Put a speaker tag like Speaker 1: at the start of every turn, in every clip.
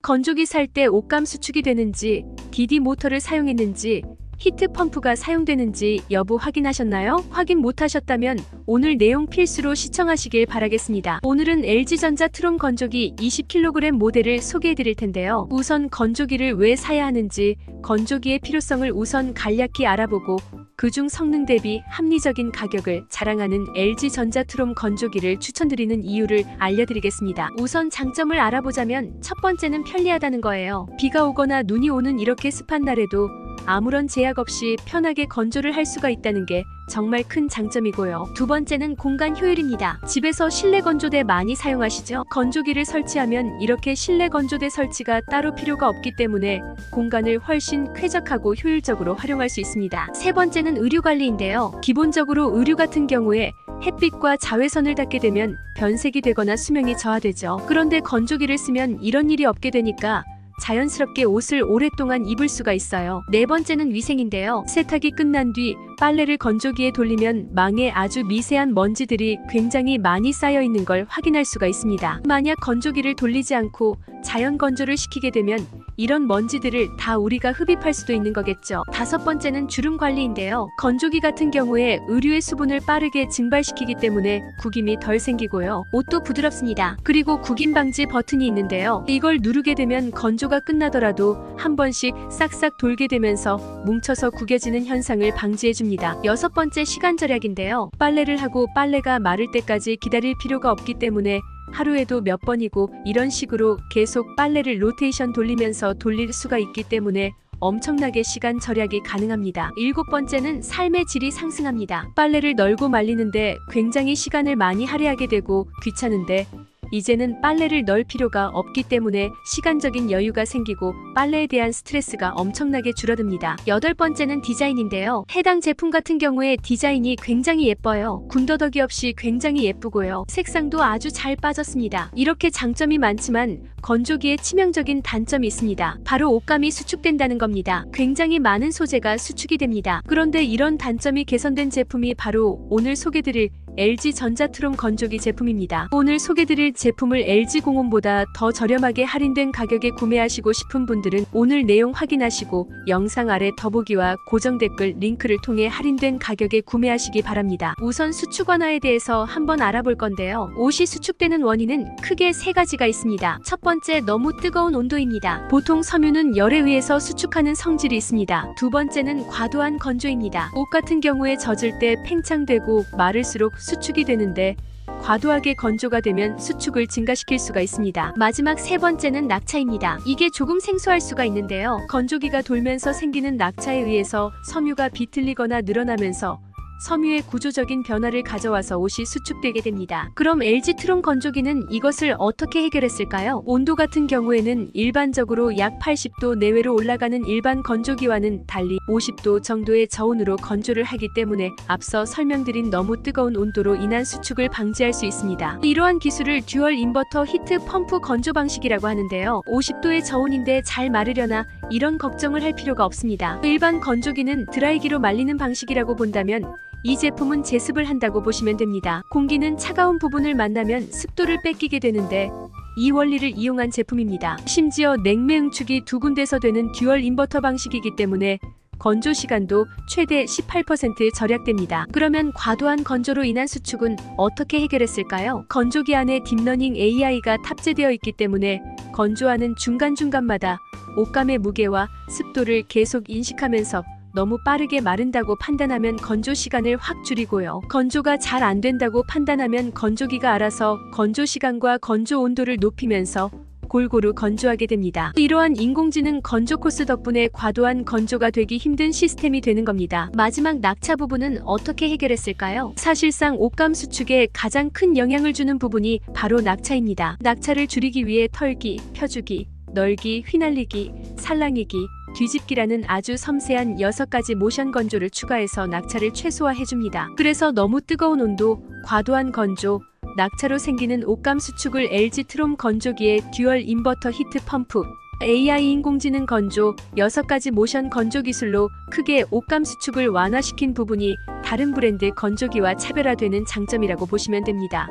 Speaker 1: 건조기 살 때 옷감 수축이 되는지, DD 모터를 사용했는지, 히트 펌프가 사용되는지 여부 확인하셨나요? 확인 못하셨다면 오늘 내용 필수로 시청하시길 바라겠습니다. 오늘은 LG전자 트롬 건조기 20kg 모델을 소개해드릴 텐데요. 우선 건조기를 왜 사야 하는지, 건조기의 필요성을 우선 간략히 알아보고 그중 성능 대비 합리적인 가격을 자랑하는 LG전자 트롬 건조기를 추천드리는 이유를 알려드리겠습니다. 우선 장점을 알아보자면 첫 번째는 편리하다는 거예요. 비가 오거나 눈이 오는 이렇게 습한 날에도 아무런 제약 없이 편하게 건조를 할 수가 있다는 게 정말 큰 장점이고요. 두 번째는 공간 효율입니다. 집에서 실내 건조대 많이 사용하시죠? 건조기를 설치하면 이렇게 실내 건조대 설치가 따로 필요가 없기 때문에 공간을 훨씬 쾌적하고 효율적으로 활용할 수 있습니다. 세 번째는 의류 관리인데요. 기본적으로 의류 같은 경우에 햇빛과 자외선을 닿게 되면 변색이 되거나 수명이 저하되죠. 그런데 건조기를 쓰면 이런 일이 없게 되니까 자연스럽게 옷을 오랫동안 입을 수가 있어요. 네 번째는 위생인데요. 세탁이 끝난 뒤 빨래를 건조기에 돌리면 망에 아주 미세한 먼지들이 굉장히 많이 쌓여 있는 걸 확인할 수가 있습니다. 만약 건조기를 돌리지 않고 자연 건조를 시키게 되면 이런 먼지들을 다 우리가 흡입할 수도 있는 거겠죠. 다섯 번째는 주름 관리인데요. 건조기 같은 경우에 의류의 수분을 빠르게 증발시키기 때문에 구김이 덜 생기고요. 옷도 부드럽습니다. 그리고 구김 방지 버튼이 있는데요. 이걸 누르게 되면 건조가 끝나더라도 한 번씩 싹싹 돌게 되면서 뭉쳐서 구겨지는 현상을 방지해줍니다. 여섯 번째, 시간 절약인데요. 빨래를 하고 빨래가 마를 때까지 기다릴 필요가 없기 때문에 하루에도 몇 번이고 이런 식으로 계속 빨래를 로테이션 돌리면서 돌릴 수가 있기 때문에 엄청나게 시간 절약이 가능합니다. 일곱 번째는 삶의 질이 상승합니다. 빨래를 널고 말리는데 굉장히 시간을 많이 할애하게 되고 귀찮은데 이제는 빨래를 넣을 필요가 없기 때문에 시간적인 여유가 생기고 빨래에 대한 스트레스가 엄청나게 줄어듭니다. 여덟 번째는 디자인인데요. 해당 제품 같은 경우에 디자인이 굉장히 예뻐요. 군더더기 없이 굉장히 예쁘고요. 색상도 아주 잘 빠졌습니다. 이렇게 장점이 많지만 건조기에 치명적인 단점이 있습니다. 바로 옷감이 수축된다는 겁니다. 굉장히 많은 소재가 수축이 됩니다. 그런데 이런 단점이 개선된 제품이 바로 오늘 소개드릴 LG전자 트롬 건조기 제품입니다. 오늘 소개드릴 제품을 LG공홈보다 더 저렴하게 할인된 가격에 구매하시고 싶은 분들은 오늘 내용 확인하시고 영상 아래 더보기와 고정 댓글 링크를 통해 할인된 가격에 구매하시기 바랍니다. 우선 수축 완화에 대해서 한번 알아볼 건데요. 옷이 수축되는 원인은 크게 세 가지가 있습니다. 첫 번째, 너무 뜨거운 온도입니다. 보통 섬유는 열에 의해서 수축하는 성질이 있습니다. 두 번째는 과도한 건조입니다. 옷 같은 경우에 젖을 때 팽창되고 마를수록 수축이 되는데 과도하게 건조가 되면 수축을 증가시킬 수가 있습니다. 마지막 세 번째는 낙차입니다. 이게 조금 생소할 수가 있는데요. 건조기가 돌면서 생기는 낙차에 의해서 섬유가 비틀리거나 늘어나면서 섬유의 구조적인 변화를 가져와서 옷이 수축되게 됩니다. 그럼 LG 트롬 건조기는 이것을 어떻게 해결했을까요? 온도 같은 경우에는 일반적으로 약 80도 내외로 올라가는 일반 건조기와는 달리 50도 정도의 저온으로 건조를 하기 때문에 앞서 설명드린 너무 뜨거운 온도로 인한 수축을 방지할 수 있습니다. 이러한 기술을 듀얼 인버터 히트 펌프 건조 방식이라고 하는데요. 50도의 저온인데 잘 마르려나 이런 걱정을 할 필요가 없습니다. 일반 건조기는 드라이기로 말리는 방식이라고 본다면 이 제품은 제습을 한다고 보시면 됩니다. 공기는 차가운 부분을 만나면 습도를 뺏기게 되는데 이 원리를 이용한 제품입니다. 심지어 냉매 응축이 두 군데서 되는 듀얼 인버터 방식이기 때문에 건조 시간도 최대 18% 절약됩니다. 그러면 과도한 건조로 인한 수축은 어떻게 해결했을까요? 건조기 안에 딥러닝 AI가 탑재되어 있기 때문에 건조하는 중간중간마다 옷감의 무게와 습도를 계속 인식하면서 너무 빠르게 마른다고 판단하면 건조 시간을 확 줄이고요. 건조가 잘 안 된다고 판단하면 건조기가 알아서 건조 시간과 건조 온도를 높이면서 골고루 건조하게 됩니다. 이러한 인공지능 건조 코스 덕분에 과도한 건조가 되기 힘든 시스템이 되는 겁니다. 마지막 낙차 부분은 어떻게 해결했을까요? 사실상 옷감 수축에 가장 큰 영향을 주는 부분이 바로 낙차입니다. 낙차를 줄이기 위해 털기, 펴주기, 널기, 휘날리기, 살랑이기, 뒤집기라는 아주 섬세한 6가지 모션 건조를 추가해서 낙차를 최소화해줍니다. 그래서 너무 뜨거운 온도, 과도한 건조, 낙차로 생기는 옷감 수축을 LG 트롬 건조기의 듀얼 인버터 히트 펌프, AI 인공지능 건조, 6가지 모션 건조 기술로 크게 옷감 수축을 완화시킨 부분이 다른 브랜드 건조기와 차별화되는 장점이라고 보시면 됩니다.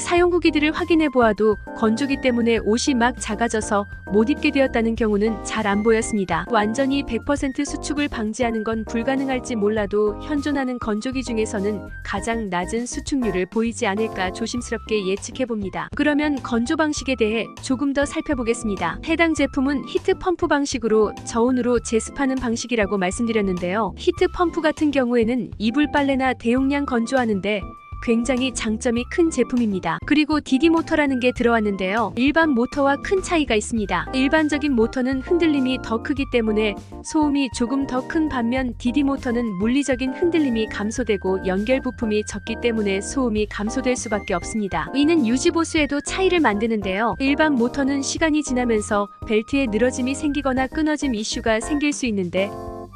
Speaker 1: 사용 후기들을 확인해 보아도 건조기 때문에 옷이 막 작아져서 못 입게 되었다는 경우는 잘 안 보였습니다. 완전히 100% 수축을 방지하는 건 불가능할지 몰라도 현존하는 건조기 중에서는 가장 낮은 수축률을 보이지 않을까 조심스럽게 예측해 봅니다. 그러면 건조 방식에 대해 조금 더 살펴보겠습니다. 해당 제품은 히트 펌프 방식으로 저온으로 제습하는 방식이라고 말씀드렸는데요. 히트 펌프 같은 경우에는 이불 빨래나 대용량 건조하는데 굉장히 장점이 큰 제품입니다. 그리고 DD 모터라는 게 들어왔는데요. 일반 모터와 큰 차이가 있습니다. 일반적인 모터는 흔들림이 더 크기 때문에 소음이 조금 더 큰 반면 DD 모터는 물리적인 흔들림이 감소되고 연결 부품이 적기 때문에 소음이 감소될 수밖에 없습니다. 이는 유지 보수에도 차이를 만드는데요. 일반 모터는 시간이 지나면서 벨트에 늘어짐이 생기거나 끊어짐 이슈가 생길 수 있는데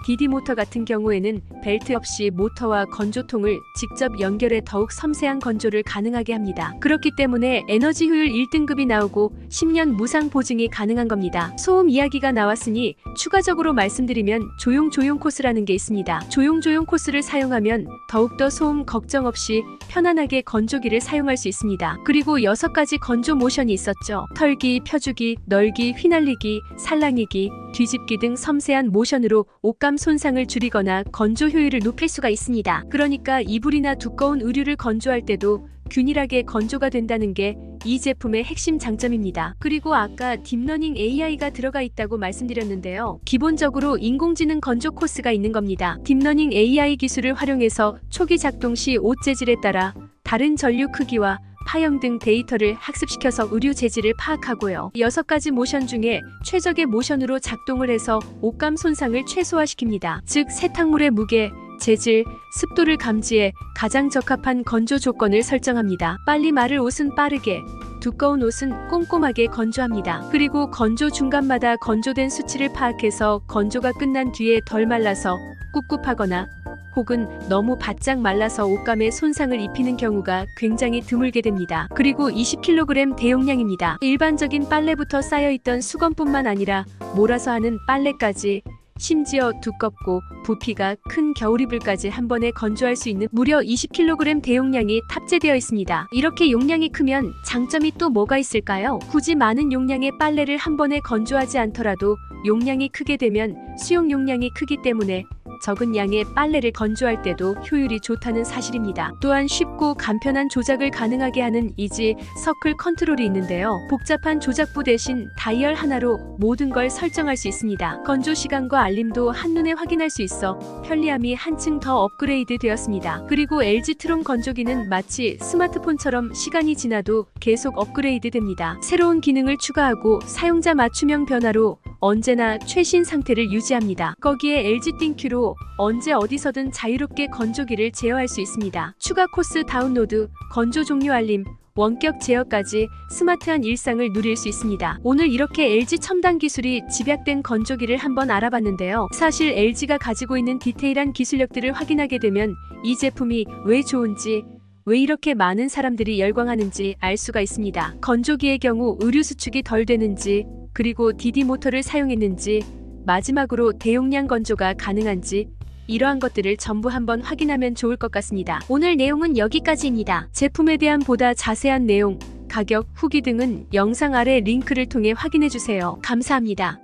Speaker 1: DD 모터 같은 경우에는 벨트 없이 모터와 건조통을 직접 연결해 더욱 섬세한 건조를 가능하게 합니다. 그렇기 때문에 에너지 효율 1등급이 나오고 10년 무상 보증이 가능한 겁니다. 소음 이야기가 나왔으니 추가적으로 말씀드리면 조용 코스라는 게 있습니다. 조용 코스를 사용하면 더욱더 소음 걱정 없이 편안하게 건조기를 사용할 수 있습니다. 그리고 6가지 건조 모션이 있었죠. 털기, 펴주기, 널기, 휘날리기, 살랑이기, 뒤집기 등 섬세한 모션으로 옷감 손상을 줄이거나 건조 효율을 높일 수가 있습니다. 그러니까 이불이나 두꺼운 의류를 건조할 때도 균일하게 건조가 된다는 게 이 제품의 핵심 장점입니다. 그리고 아까 딥러닝 AI가 들어가 있다고 말씀드렸는데요. 기본적으로 인공지능 건조 코스가 있는 겁니다. 딥러닝 AI 기술을 활용해서 초기 작동 시 옷 재질에 따라 다른 전류 크기와 파형 등 데이터를 학습시켜서 의류 재질을 파악하고요. 6가지 모션 중에 최적의 모션으로 작동을 해서 옷감 손상을 최소화시킵니다. 즉 세탁물의 무게, 재질, 습도를 감지해 가장 적합한 건조 조건을 설정합니다. 빨리 마를 옷은 빠르게, 두꺼운 옷은 꼼꼼하게 건조합니다. 그리고 건조 중간마다 건조된 수치를 파악해서 건조가 끝난 뒤에 덜 말라서 꿉꿉하거나 혹은 너무 바짝 말라서 옷감에 손상을 입히는 경우가 굉장히 드물게 됩니다. 그리고 20kg 대용량입니다. 일반적인 빨래부터 쌓여있던 수건뿐만 아니라 몰아서 하는 빨래까지 심지어 두껍고 부피가 큰 겨울이불까지 한 번에 건조할 수 있는 무려 20kg 대용량이 탑재되어 있습니다. 이렇게 용량이 크면 장점이 또 뭐가 있을까요? 굳이 많은 용량의 빨래를 한 번에 건조하지 않더라도 용량이 크게 되면 수용 용량이 크기 때문에 적은 양의 빨래를 건조할 때도 효율이 좋다는 사실입니다. 또한 쉽고 간편한 조작을 가능하게 하는 이지 서클 컨트롤이 있는데요. 복잡한 조작부 대신 다이얼 하나로 모든 걸 설정할 수 있습니다. 건조 시간과 알림도 한눈에 확인할 수 있어 편리함이 한층 더 업그레이드 되었습니다. 그리고 LG 트론 건조기는 마치 스마트폰처럼 시간이 지나도 계속 업그레이드 됩니다. 새로운 기능을 추가하고 사용자 맞춤형 변화로 언제나 최신 상태를 유지합니다. 거기에 LG 띵큐로 언제 어디서든 자유롭게 건조기를 제어할 수 있습니다. 추가 코스 다운로드, 건조 종료 알림, 원격 제어까지 스마트한 일상을 누릴 수 있습니다. 오늘 이렇게 LG 첨단 기술이 집약된 건조기를 한번 알아봤는데요. 사실 LG가 가지고 있는 디테일한 기술력들을 확인하게 되면 이 제품이 왜 좋은지, 왜 이렇게 많은 사람들이 열광하는지 알 수가 있습니다. 건조기의 경우 의류 수축이 덜 되는지, 그리고 DD 모터를 사용했는지, 마지막으로 대용량 건조가 가능한지 이러한 것들을 전부 한번 확인하면 좋을 것 같습니다. 오늘 내용은 여기까지입니다. 제품에 대한 보다 자세한 내용, 가격, 후기 등은 영상 아래 링크를 통해 확인해주세요. 감사합니다.